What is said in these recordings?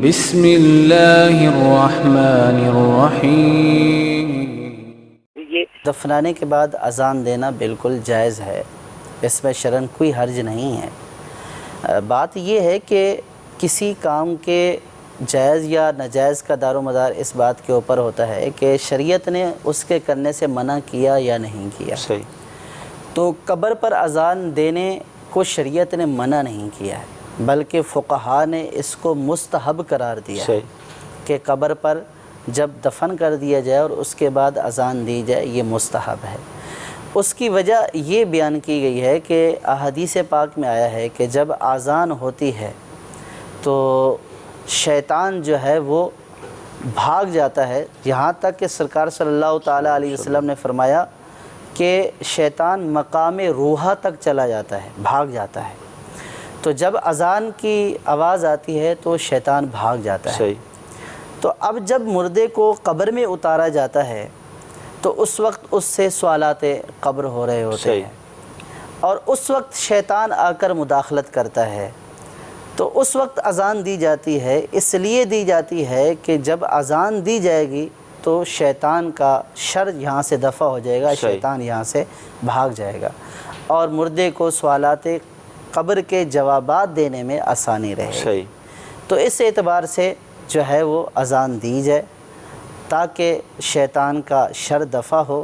بسم اللہ الرحمن الرحیم۔ دفنانے کے بعد اذان دینا بالکل جائز ہے، اس میں شرعاً کوئی حرج نہیں ہے۔ بات یہ ہے کہ کسی کام کے جائز یا ناجائز کا دار و مدار اس بات کے اوپر ہوتا ہے کہ شریعت نے اس کے کرنے سے منع کیا یا نہیں کیا۔ صحیح۔ تو قبر پر اذان دینے کو شریعت نے منع نہیں کیا ہے، بلکہ فقہا نے اس کو مستحب قرار دیا ہے کہ قبر پر جب دفن کر دیا جائے اور اس کے بعد اذان دی جائے، یہ مستحب ہے۔ اس کی وجہ یہ بیان کی گئی ہے کہ احادیث پاک میں آیا ہے کہ جب اذان ہوتی ہے تو شیطان جو ہے وہ بھاگ جاتا ہے، یہاں تک کہ سرکار صلی اللہ تعالیٰ علیہ وسلم نے فرمایا کہ شیطان مقام روحہ تک چلا جاتا ہے، بھاگ جاتا ہے۔ تو جب اذان کی آواز آتی ہے تو شیطان بھاگ جاتا ہے۔ صحیح۔ تو اب جب مردے کو قبر میں اتارا جاتا ہے تو اس وقت اس سے سوالات قبر ہو رہے ہوتے ہیں، اور اس وقت شیطان آ کر مداخلت کرتا ہے۔ تو اس وقت اذان دی جاتی ہے، اس لیے دی جاتی ہے کہ جب اذان دی جائے گی تو شیطان کا شر یہاں سے دفع ہو جائے گا، شیطان یہاں سے بھاگ جائے گا، اور مردے کو سوالات قبر کے جوابات دینے میں آسانی رہے گی۔ تو اس اعتبار سے جو ہے وہ اذان دی جائے تاکہ شیطان کا شر دفع ہو،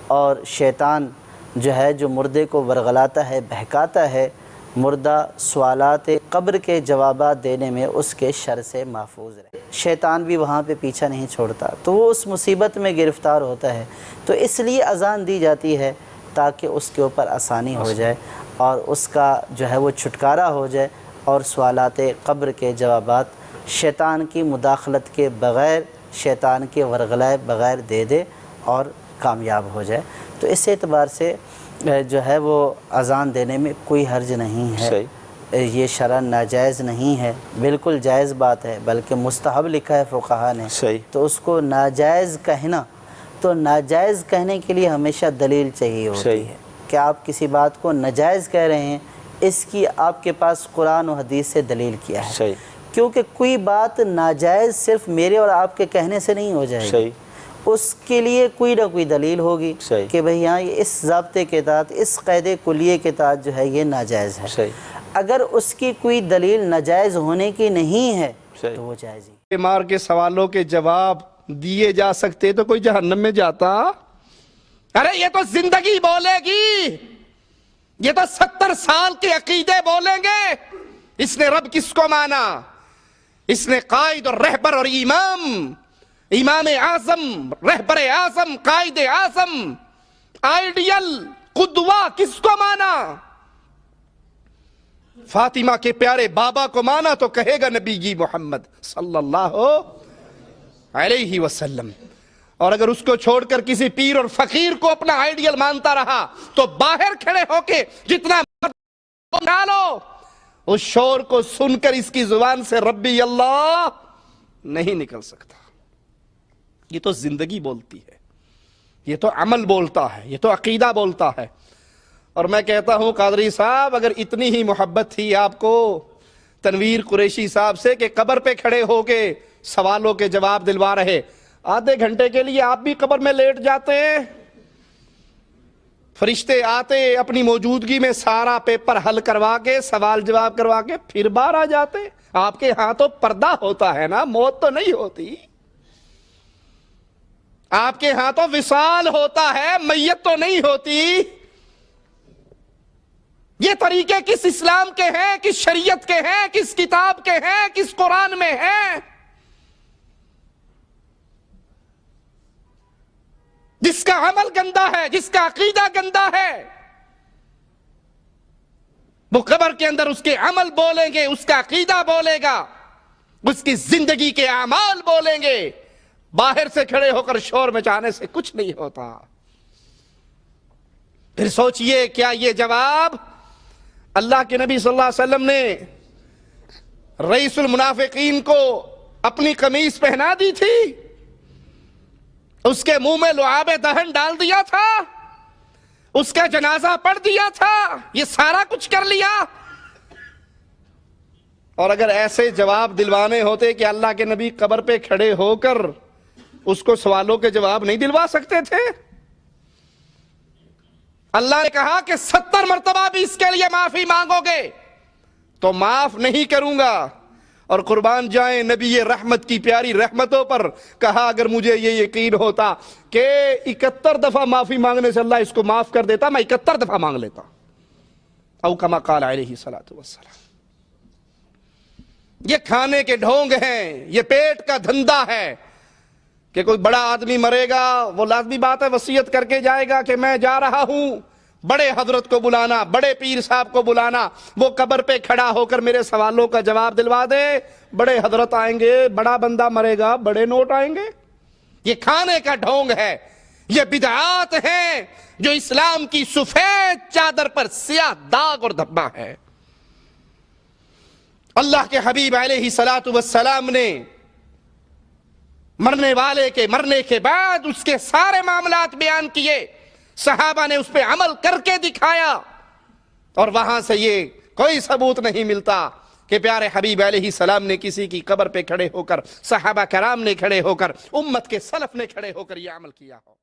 اور شیطان جو ہے جو مردے کو ورغلاتا ہے، بہکاتا ہے، مردہ سوالات قبر کے جوابات دینے میں اس کے شر سے محفوظ رہے۔ شیطان بھی وہاں پہ پیچھا نہیں چھوڑتا، تو وہ اس مصیبت میں گرفتار ہوتا ہے۔ تو اس لیے اذان دی جاتی ہے تاکہ اس کے اوپر آسانی ہو جائے اور اس کا جو ہے وہ چھٹکارا ہو جائے، اور سوالات قبر کے جوابات شیطان کی مداخلت کے بغیر، شیطان کے ورغلائے بغیر دے دے اور کامیاب ہو جائے۔ تو اس اعتبار سے جو ہے وہ اذان دینے میں کوئی حرج نہیں ہے، یہ شرعاً ناجائز نہیں ہے، بالکل جائز بات ہے، بلکہ مستحب لکھا ہے فقہا نے۔ تو اس کو ناجائز کہنا، تو ناجائز کہنے کے لیے ہمیشہ دلیل چاہیے ہوتی ہے کہ آپ کسی بات کو ناجائز کہہ رہے ہیں، اس کی آپ کے پاس قرآن و حدیث سے دلیل کیا ہے، کیونکہ کوئی بات ناجائز صرف میرے اور آپ کے کہنے سے نہیں ہو جائے گی، اس کے لیے کوئی نہ کوئی دلیل ہوگی کہ بھئی یہاں اس ضابطے کے تحت، اس قید کلیے کے تحت جو ہے یہ ناجائز ہے۔ اگر اس کی کوئی دلیل ناجائز ہونے کی نہیں ہے تو وہ جائز ہی۔ بیمار کے سوالوں کے جواب دیے جا سکتے تو کوئی جہنم میں جاتا؟ ارے یہ تو زندگی بولے گی، یہ تو 70 سال کے عقیدے بولیں گے۔ اس نے رب کس کو مانا؟ اس نے قائد اور رہبر اور امام اعظم، رہبر اعظم، قائد اعظم، آئیڈیل، قدوہ کس کو مانا؟ فاطمہ کے پیارے بابا کو مانا تو کہے گا نبی جی محمد صلی اللہ علیہ وسلم، اور اگر اس کو چھوڑ کر کسی پیر اور فقیر کو اپنا آئیڈیل مانتا رہا تو باہر کھڑے ہو کے جتنا ڈالو، اس شور کو سن کر اس کی زبان سے ربی اللہ نہیں نکل سکتا۔ یہ تو زندگی بولتی ہے، یہ تو عمل بولتا ہے، یہ تو عقیدہ بولتا ہے۔ اور میں کہتا ہوں قادری صاحب، اگر اتنی ہی محبت تھی آپ کو تنویر قریشی صاحب سے کہ قبر پہ کھڑے ہو کے سوالوں کے جواب دلوا رہے، آدھے گھنٹے کے لیے آپ بھی قبر میں لیٹ جاتے ہیں، فرشتے آتے اپنی موجودگی میں سارا پیپر حل کروا کے، سوال جواب کروا کے پھر باہر آ جاتے۔ آپ کے ہاں تو پردہ ہوتا ہے نا، موت تو نہیں ہوتی۔ آپ کے ہاں تو وصال ہوتا ہے، میت تو نہیں ہوتی۔ یہ طریقے کس اسلام کے ہیں، کس شریعت کے ہیں، کس کتاب کے ہیں، کس قرآن میں ہیں؟ جس کا عمل گندا ہے، جس کا عقیدہ گندا ہے، وہ قبر کے اندر اس کے عمل بولیں گے، اس کا عقیدہ بولے گا، اس کی زندگی کے اعمال بولیں گے۔ باہر سے کھڑے ہو کر شور مچانے سے کچھ نہیں ہوتا۔ پھر سوچئے کیا یہ جواب اللہ کے نبی صلی اللہ علیہ وسلم نے رئیس المنافقین کو اپنی قمیص پہنا دی تھی، اس کے منہ میں لعاب دہن ڈال دیا تھا، اس کا جنازہ پڑھ دیا تھا، یہ سارا کچھ کر لیا، اور اگر ایسے جواب دلوانے ہوتے کہ اللہ کے نبی قبر پہ کھڑے ہو کر اس کو سوالوں کے جواب نہیں دلوا سکتے تھے؟ اللہ نے کہا کہ 70 مرتبہ بھی اس کے لیے معافی مانگو گے تو معاف نہیں کروں گا. اور قربان جائیں نبی رحمت کی پیاری رحمتوں پر، کہا اگر مجھے یہ یقین ہوتا کہ 71 دفعہ معافی مانگنے سے اللہ اس کو معاف کر دیتا، میں 71 دفعہ مانگ لیتا. او کما قال علیہ الصلوۃ والسلام. یہ کھانے کے ڈھونگ ہیں، یہ پیٹ کا دھندا ہے کہ کوئی بڑا آدمی مرے گا، وہ لازمی بات ہے وصیت کر کے جائے گا کہ میں جا رہا ہوں، بڑے حضرت کو بلانا، بڑے پیر صاحب کو بلانا، وہ قبر پہ کھڑا ہو کر میرے سوالوں کا جواب دلوا دے. بڑے حضرت آئیں گے، بڑا بندہ مرے گا، بڑے نوٹ آئیں گے. یہ کھانے کا ڈھونگ ہے، یہ بدعات ہیں جو اسلام کی سفید چادر پر سیاہ داغ اور دھبا ہے. اللہ کے حبیب علیہ الصلوۃ والسلام نے مرنے والے کے مرنے کے بعد اس کے سارے معاملات بیان کیے، صحابہ نے اس پہ عمل کر کے دکھایا، اور وہاں سے یہ کوئی ثبوت نہیں ملتا کہ پیارے حبیب علیہ السلام نے کسی کی قبر پہ کھڑے ہو کر، صحابہ کرام نے کھڑے ہو کر، امت کے سلف نے کھڑے ہو کر یہ عمل کیا ہو.